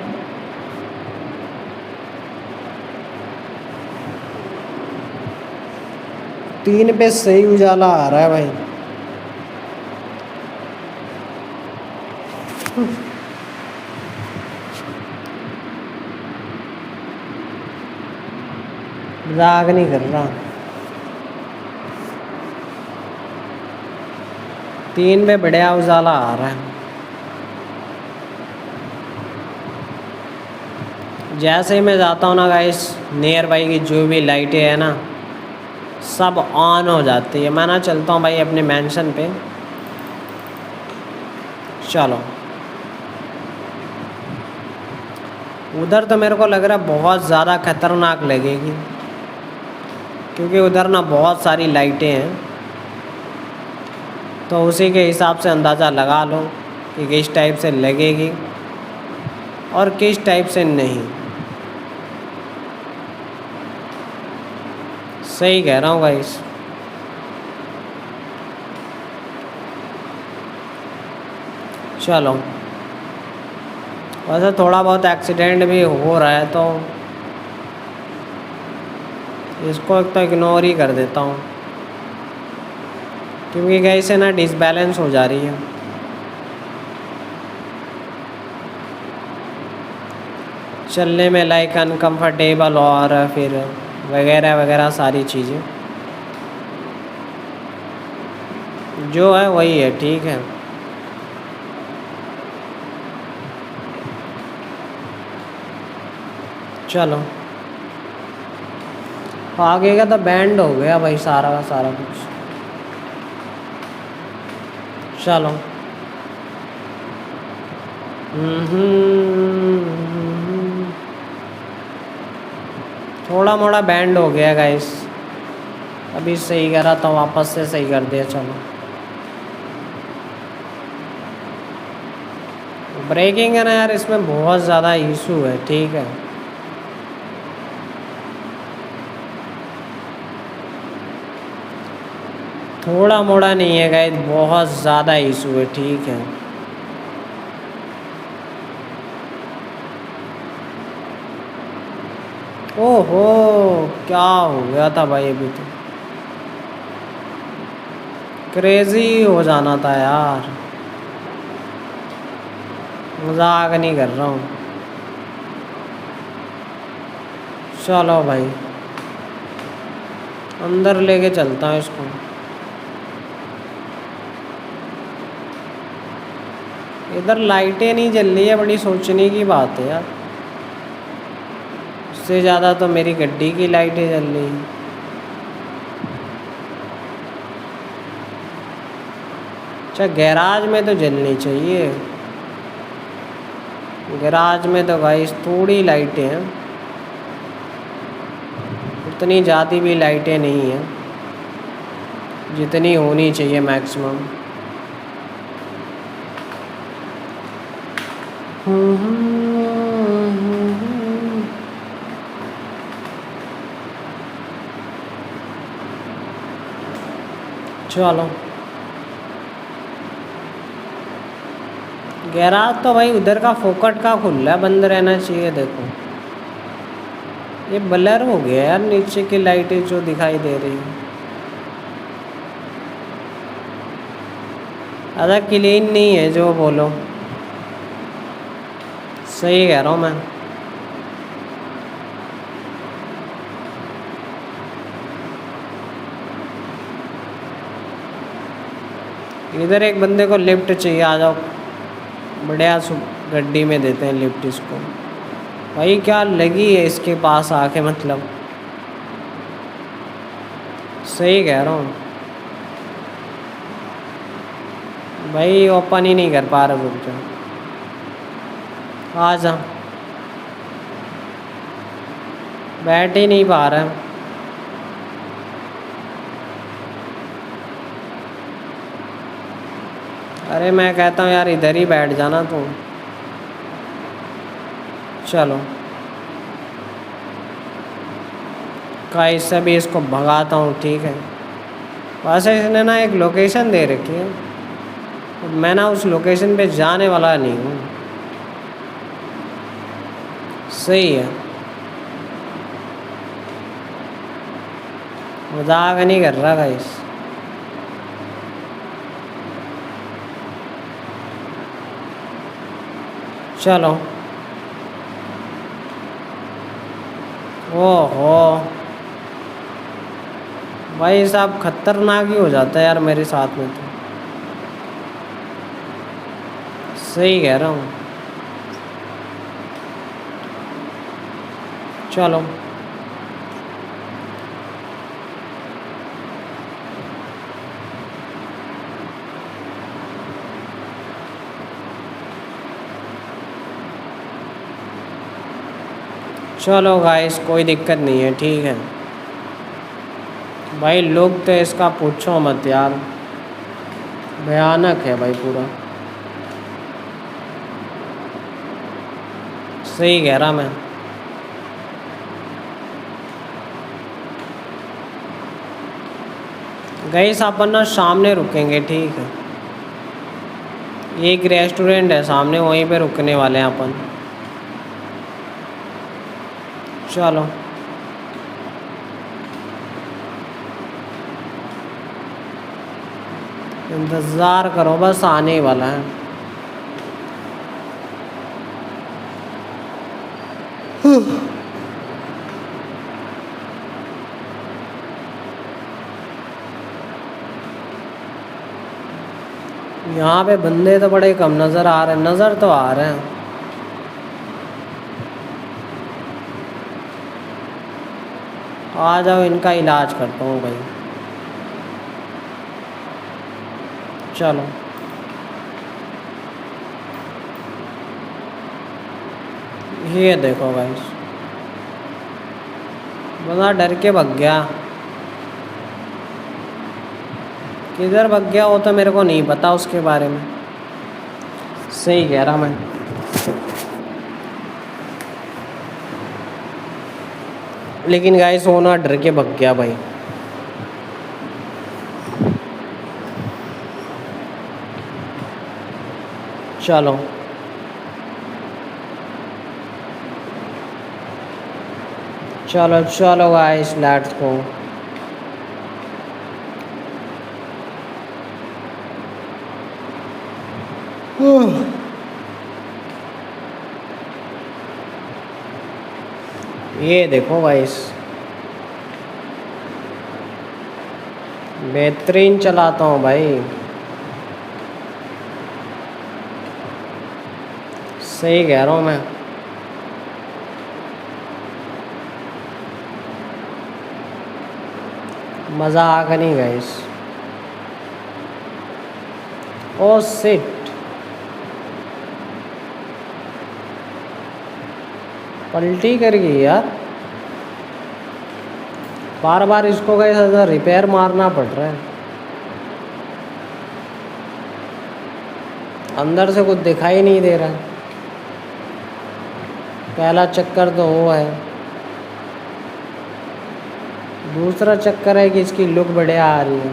तीन पे सही उजाला आ रहा है भाई। मजाक नहीं कर रहा, 3 पे बढ़िया उजाला आ रहा है। जैसे ही मैं जाता हूँ ना गाइस, नियर बाई की जो भी लाइटें हैं ना सब ऑन हो जाती है। मैं ना चलता हूँ भाई अपने मैंशन पे। चलो उधर तो मेरे को लग रहा है बहुत ज़्यादा खतरनाक लगेगी, क्योंकि उधर ना बहुत सारी लाइटें हैं, तो उसी के हिसाब से अंदाज़ा लगा लो कि किस टाइप से लगेगी और किस टाइप से नहीं। सही कह रहा हूँ गाइस। चलो वैसे थोड़ा बहुत एक्सीडेंट भी हो रहा है, तो इसको एक तो इग्नोर ही कर देता हूँ, क्योंकि गाइस से ना डिसबैलेंस हो जा रही है। चलने में लाइक अनकंफर्टेबल और फिर वगैरह वगैरह सारी चीज़ें जो है वही है, ठीक है। चलो आगे का तो बैंड हो गया भाई सारा का सारा कुछ। चलो थोड़ा मोड़ा बैंड हो गया गाइस, अभी सही कह रहा था, वापस से सही कर दिया। चलो ब्रेकिंग है ना यार, इसमें बहुत ज़्यादा इशू है, ठीक है। थोड़ा मोड़ा नहीं है गाइस, बहुत ज़्यादा इशू है, ठीक है। ओहो, क्या हो गया था भाई, अभी तो क्रेजी हो जाना था यार, मजाक नहीं कर रहा हूँ। चलो भाई, अंदर लेके चलता हूँ इसको। इधर लाइटें नहीं जल रही है, बड़ी सोचने की बात है यार। उससे ज़्यादा तो मेरी गड्डी की लाइटें जल रही हैं। अच्छा, गैराज में तो जलनी चाहिए। गैराज में तो भाई थोड़ी लाइटें हैं, उतनी ज़्यादा भी लाइटें नहीं हैं जितनी होनी चाहिए मैक्सिमम। चलो, गैराज तो भाई उधर का फोकट का खुला बंद रहना चाहिए। देखो ये ब्लर हो गया यार, नीचे की लाइटें जो दिखाई दे रही है। अरे क्लीन नहीं है जो बोलो, सही कह रहा हूँ मैं। इधर एक बंदे को लिफ्ट चाहिए, आ जाओ। बढ़िया गड्डी में देते हैं लिफ्ट इसको। भाई क्या लगी है इसके पास आके, मतलब सही कह रहा हूँ भाई, ओपन ही नहीं कर पा रहा। रुक जाओ, आ जा। बैठ ही नहीं पा रहा। अरे मैं कहता हूँ यार, इधर ही बैठ जाना तू। चलो गाइस, से भी इसको भगाता हूँ, ठीक है। वैसे इसने ना एक लोकेशन दे रखी है, मैं ना उस लोकेशन पे जाने वाला नहीं हूँ। सही है, मजाक नहीं कर रहा गाइस। चलो, ओहो भाई साहब, खतरनाक ही हो जाता है यार मेरे साथ में तो। सही कह रहा हूँ। चलो चलो गाइस, कोई दिक्कत नहीं है, ठीक है भाई। लोग तो इसका पूछो मत यार, भयानक है भाई पूरा। सही कह रहा मैं। गाइस अपन ना सामने रुकेंगे, ठीक है। एक रेस्टोरेंट है सामने, वहीं पे रुकने वाले हैं अपन। चलो इंतज़ार करो, बस आने ही वाला है। यहाँ पे बंदे तो बड़े कम नज़र आ रहे हैं, नज़र तो आ रहे हैं। आ जाओ, इनका इलाज करता हूँ भाई। चलो ये देखो गाइस, बंदा डर के भाग गया। किधर भाग गया वो तो मेरे को नहीं पता उसके बारे में। सही कह रहा मैं। लेकिन गाइस वो ना डर के भग गया भाई। चलो चलो चलो गाइस लेट्स गो। ये देखो गाइस, बेहतरीन चलाता हूँ भाई। सही कह रहा हूँ मैं। मजाक नहीं गाइस। ओ सिट, पलटी कर गई यार। बार बार इसको गाइस रिपेयर मारना पड़ रहा है। अंदर से कुछ दिखाई नहीं दे रहा है। पहला चक्कर तो वो है, दूसरा चक्कर है कि इसकी लुक बढ़िया आ रही है।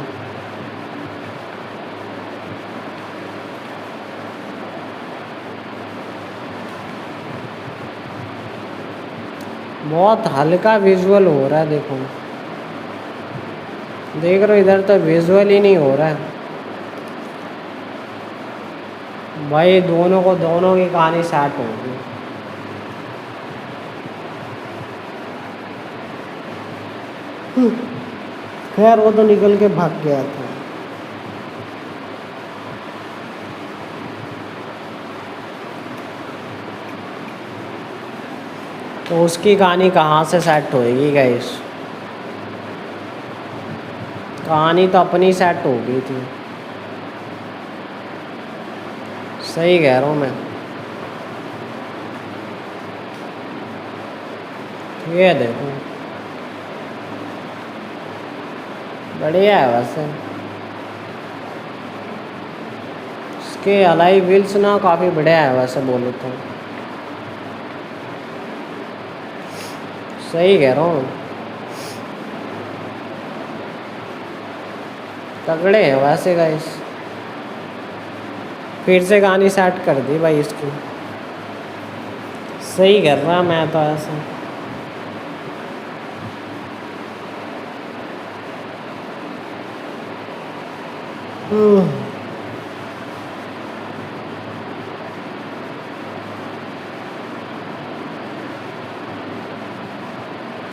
बहुत हल्का विजुअल हो रहा है, देखो देख रहे हो, इधर तो विजुअल ही नहीं हो रहा है भाई। दोनों की कहानी सेट होगी। खैर वो तो निकल के भाग गया था। तो उसकी कहानी कहाँ से सेट होएगी गाइस? कहानी तो अपनी सेट हो गई थी। सही कह रहा हूँ मैं। ये देखो बढ़िया है वैसे। इसके अलाई व्हील्स ना काफ़ी बढ़िया है वैसे बोलो तो। सही कह रहा हूँ, तगड़े हैं वैसे गाइस। फिर से कहानी सेट कर दी भाई इसकी। सही कर रहा मैं तो ऐसा।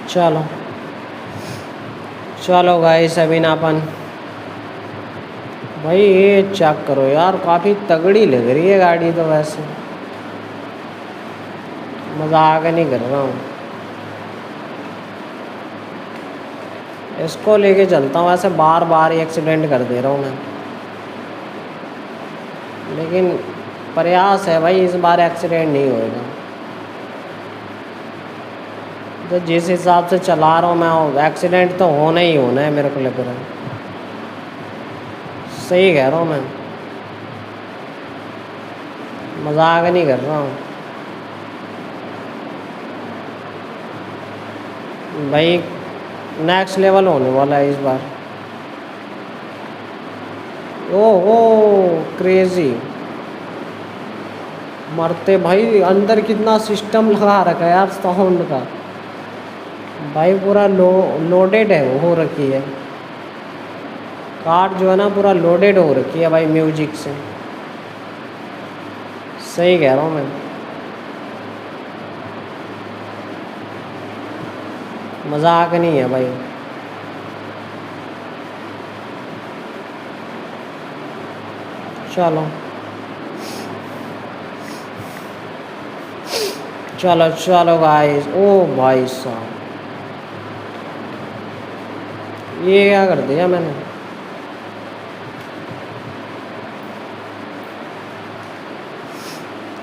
चलो चलो गाइस, अभी ना अपन भाई ये चेक करो यार, काफ़ी तगड़ी लग रही है गाड़ी तो वैसे। मजाक नहीं कर रहा हूँ, इसको लेके चलता हूँ। वैसे बार बार ही एक्सीडेंट कर दे रहा हूँ मैं, लेकिन प्रयास है भाई इस बार एक्सीडेंट नहीं होएगा। तो जिस हिसाब से चला रहा हूँ मैं, एक्सीडेंट तो होना ही होना है मेरे को लग रहा है। सही कह रहा हूँ मैं, मजाक नहीं कर रहा हूँ भाई। नेक्स्ट लेवल होने वाला है इस बार। ओ क्रेजी मरते भाई। अंदर कितना सिस्टम लगा रखा है यार साउंड का भाई। पूरा लोडेड है, हो रखी है कार जो है ना, पूरा लोडेड हो रखी है भाई म्यूजिक से। सही कह रहा हूँ मैं, मजाक नहीं है भाई। चलो चलो चलो गाइस। ओ भाई साहब, ये क्या कर दिया मैंने?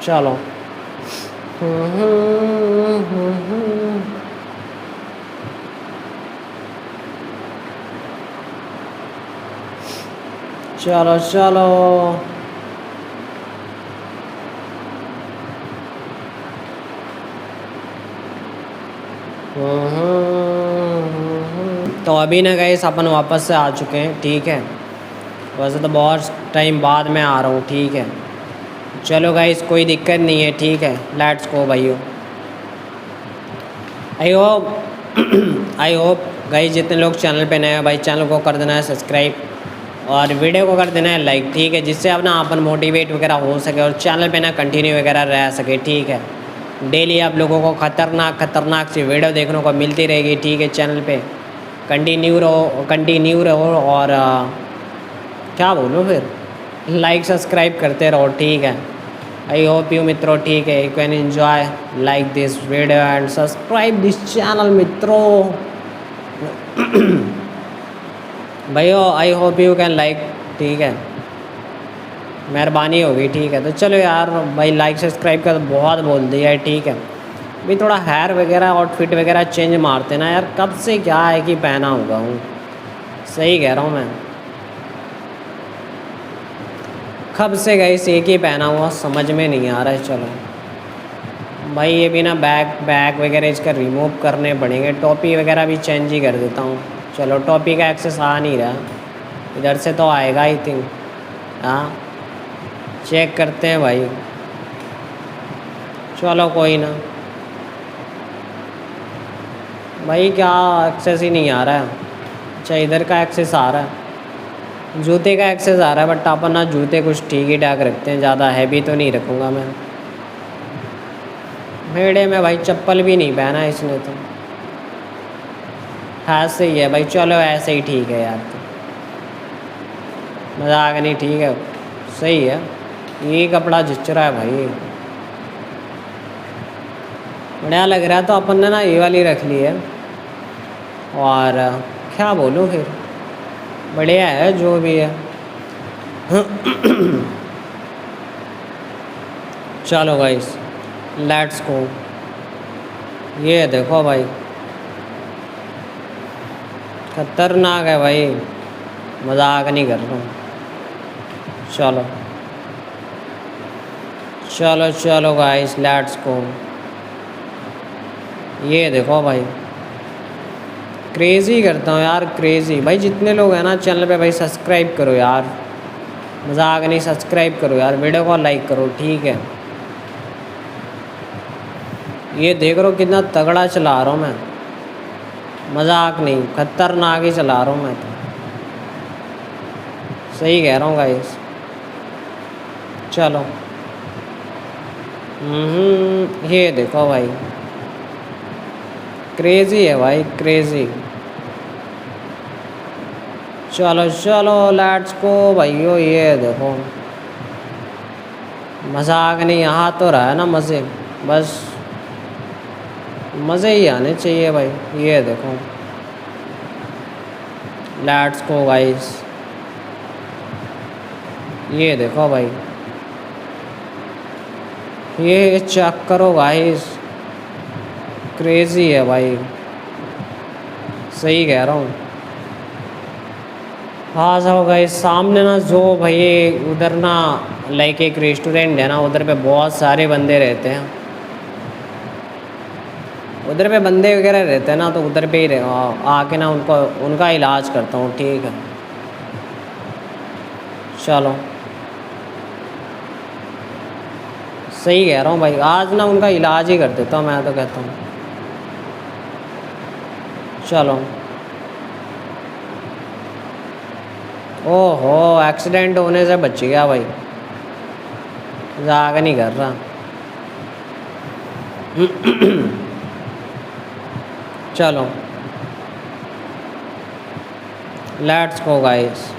चलो चलो चलो तो अभी ना गाइस अपन वापस से आ चुके हैं, ठीक है। वैसे तो बहुत टाइम बाद मैं आ रहा हूँ, ठीक है। चलो गाइस कोई दिक्कत नहीं है, ठीक है। लेट्स गो भाइयों। आई होप गाइस जितने लोग चैनल पे नए हैं भाई, चैनल को कर देना है सब्सक्राइब और वीडियो को कर देना है लाइक, ठीक है। जिससे अब ना अपन मोटिवेट वगैरह हो सके और चैनल पे ना कंटिन्यू वगैरह रह सके, ठीक है। डेली आप लोगों को खतरनाक सी वीडियो देखने को मिलती रहेगी, ठीक है। चैनल पे कंटिन्यू रहो और क्या बोलूँ फिर, लाइक सब्सक्राइब करते रहो, ठीक है। आई होप यू मित्रों, ठीक है, you can enjoy like this video and subscribe this channel मित्रों। भाइयों I hope you can like, ठीक है, मेहरबानी होगी, ठीक है। तो चलो यार भाई लाइक सब्सक्राइब का तो बहुत बोल दिया है, ठीक है। भाई थोड़ा हेयर वगैरह आउटफिट वगैरह चेंज मारते ना यार, कब से क्या है कि पहना होगा हूँ, सही कह रहा हूँ मैं, कब से गई एक ही पहना हुआ, समझ में नहीं आ रहा है। चलो भाई ये भी ना बैग वगैरह इसका रिमूव करने पड़ेंगे, टोपी वगैरह भी चेंज ही कर देता हूँ। चलो टोपी का एक्सेस आ नहीं रहा, इधर से तो आएगा ही थिंक, हाँ चेक करते हैं भाई। चलो कोई ना भाई, क्या एक्सेस ही नहीं आ रहा है। अच्छा इधर का एक्सेस आ रहा है, जूते का एक्सेस आ रहा है, बट अपन ना जूते कुछ ठीक ही ठाक रखते हैं, ज़्यादा हैवी तो नहीं रखूँगा मैं। मेड़े में भाई चप्पल भी नहीं पहना इसने तो, ऐसे ही है भाई। चलो ऐसे ही ठीक है यार, तो मजाक नहीं, ठीक है सही है। ये कपड़ा जच रहा है भाई, बढ़िया लग रहा है। तो अपन ने ना ये वाली रख ली है, और क्या बोलूँ फिर, बढ़िया है जो भी है। चलो गाइस लेट्स गो। ये देखो भाई खतरनाक है भाई, मजाक नहीं कर रहा हूँ। चलो चलो चलो गाइस लेट्स गो। ये देखो भाई क्रेज़ी करता हूँ यार, क्रेज़ी भाई। जितने लोग हैं ना चैनल पे भाई सब्सक्राइब करो यार, मजाक नहीं, सब्सक्राइब करो यार, वीडियो को लाइक करो, ठीक है। ये देख रहा हूँ कितना तगड़ा चला रहा हूँ मैं, मजाक नहीं, खतरनाक ही चला रहा हूँ मैं तो, सही कह रहा हूँ गाइस। चलो ये देखो भाई क्रेज़ी है भाई, क्रेज़ी। चलो चलो लेट्स गो भाइयों। ये देखो मजाक नहीं, यहाँ तो रहा है ना मज़े, बस मज़े ही आने चाहिए भाई। ये देखो लेट्स गो गाइस। ये देखो भाई, ये चेक करो गाइस, क्रेज़ी है भाई, सही कह रहा हूँ। हाँ जाओ गाइस, सामने ना जो भाई उधर ना लाइक एक रेस्टोरेंट है ना, उधर पे बहुत सारे बंदे रहते हैं, उधर पे बंदे वगैरह रहते हैं ना, तो उधर पे ही आके ना उनका इलाज करता हूँ, ठीक है। चलो सही कह रहा हूँ भाई, आज ना उनका इलाज ही कर देता हूँ मैं तो कहता हूँ। चलो ओहो एक्सीडेंट होने से बच गया भाई, मजाक नहीं कर रहा। चलो लेट्स गो गाइस।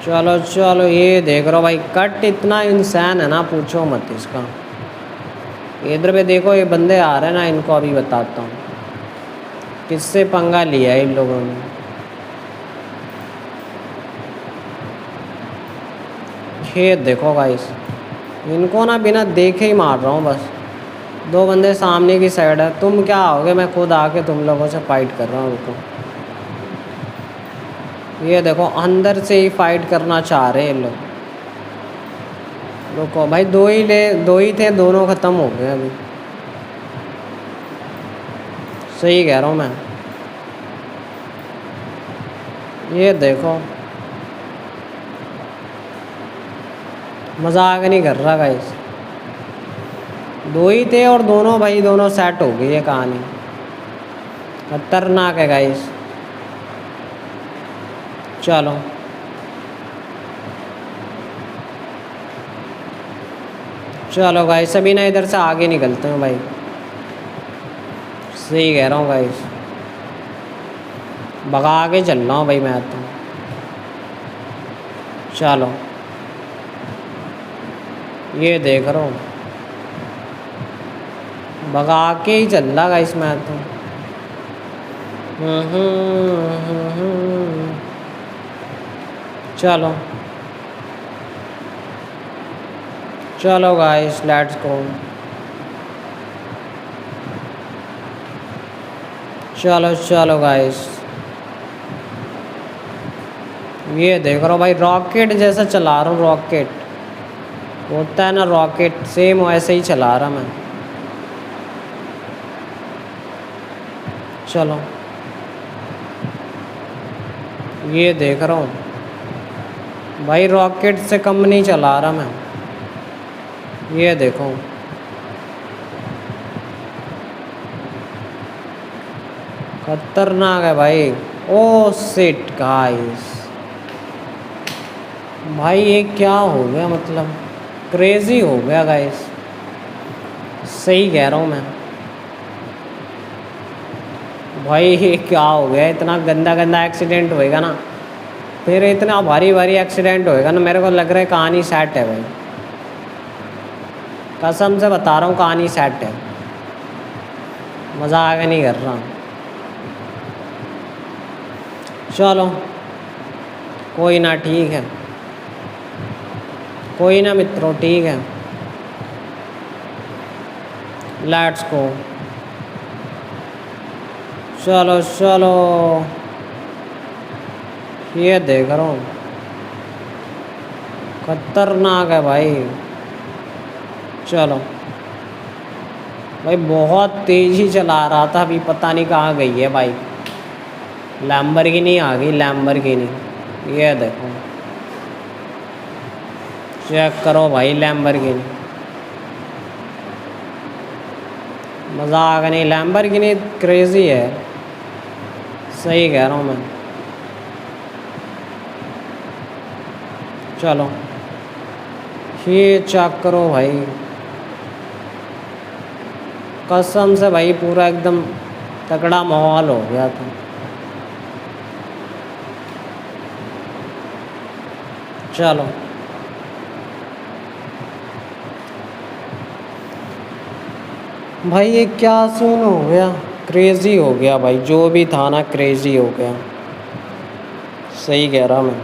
चलो चलो ये देख रहा भाई, कट इतना इंसान है ना, पूछो मत इसका। इधर पे देखो ये बंदे आ रहे हैं ना, इनको अभी बताता हूँ किससे पंगा लिया इन लोगों ने। खेत देखो गाइस, इनको ना बिना देखे ही मार रहा हूँ बस। दो बंदे सामने की साइड है, तुम क्या आओगे, मैं खुद आके तुम लोगों से फाइट कर रहा हूँ। रुको, ये देखो अंदर से ही फाइट करना चाह रहे हैं लोग। रुको भाई, दो ही थे, दोनों ख़त्म हो गए अभी। सही कह रहा हूँ मैं। ये देखो, मजाक नहीं कर रहा गाइस। दो ही थे और दोनों भाई दोनों सेट हो गई है कहानी। खतरनाक है गाइस। चलो चलो गाइस, अभी ना इधर से आगे निकलते हैं भाई। सही कह रहा हूँ गाइस, भगा के चल रहा हूँ भाई मैं तो। चलो ये देख रहा हूँ, भगा के ही चल रहा गाइस मैं तो। चलो चलो गाइस, लेट्स गो। चलो चलो गाइस, ये देख रहा हूँ भाई, रॉकेट जैसा चला रहा हूँ। रॉकेट होता है ना, रॉकेट सेम वैसे ही चला रहा मैं। चलो ये देख रहा हूँ भाई, रॉकेट से कम नहीं चला रहा मैं। ये देखो, खतरनाक है भाई। ओ शिट गाइस, भाई ये क्या हो गया, मतलब क्रेजी हो गया गाइस। सही कह रहा हूँ मैं भाई, ये क्या हो गया। इतना गंदा गंदा एक्सीडेंट होएगा ना, फिर इतना भारी भारी एक्सीडेंट होएगा ना, मेरे को लग रहा है कहानी सेट है भाई। कसम से बता रहा हूँ, कहानी सेट है, मज़ाक नहीं कर रहा। चलो कोई ना, ठीक है, कोई ना मित्रों, ठीक है, लेट्स गो। चलो चलो, ये देख रहा हूँ, खतरनाक है भाई। चलो भाई, बहुत तेज़ी चला रहा था, अभी पता नहीं कहाँ गई है भाई। लैम्बोर्गिनी आ गई, लैम्बोर्गिनी। ये देखो, चेक करो भाई, लैम्बोर्गिनी। मजाक नहीं, लैम्बोर्गिनी क्रेजी है। सही कह रहा हूँ मैं। चलो ये चेक करो भाई, कसम से भाई पूरा एकदम तगड़ा माहौल हो गया था। चलो भाई, ये क्या सीन हो गया, क्रेजी हो गया भाई। जो भी था ना, क्रेजी हो गया। सही कह रहा मैं।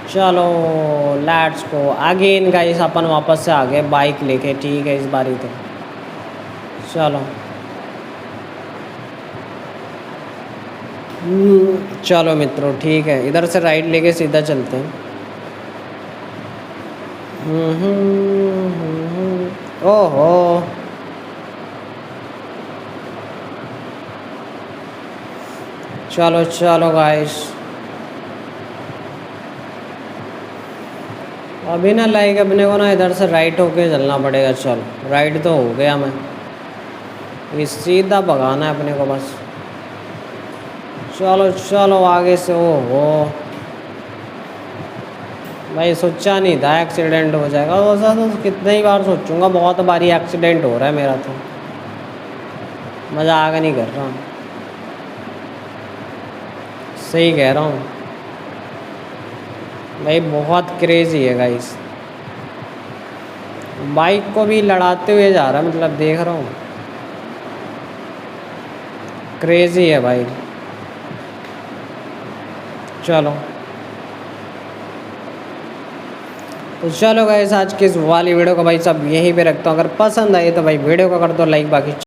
चलो लेट्स गो अगेन गाइस, अपन वापस से आ गए बाइक लेके, ठीक है, इस बारी तो। चलो चलो मित्रों, ठीक है, इधर से राइट लेके सीधा चलते हैं। ओहो, चलो चलो गाइस, अभी ना लाइक अपने को ना इधर से राइट होके चलना पड़ेगा। चलो राइट तो हो गया, मैं ये सीधा भगाना है अपने को बस। चलो चलो आगे से। ओहो भाई, सोचा नहीं था एक्सीडेंट हो जाएगा। वैसा तो कितने ही बार सोचूंगा, बहुत बारी एक्सीडेंट हो रहा है मेरा तो, मज़ाक नहीं कर रहा। सही कह रहा हूँ भाई, बहुत क्रेजी है गाइस। बाइक को भी लड़ाते हुए जा रहा है, मतलब देख रहा हूँ, क्रेजी है भाई। चलो तो चलो गाइस, आज की इस वाली वीडियो को भाई सब यहीं पे रखता हूँ। अगर पसंद आई तो भाई वीडियो को कर दो लाइक, बाकी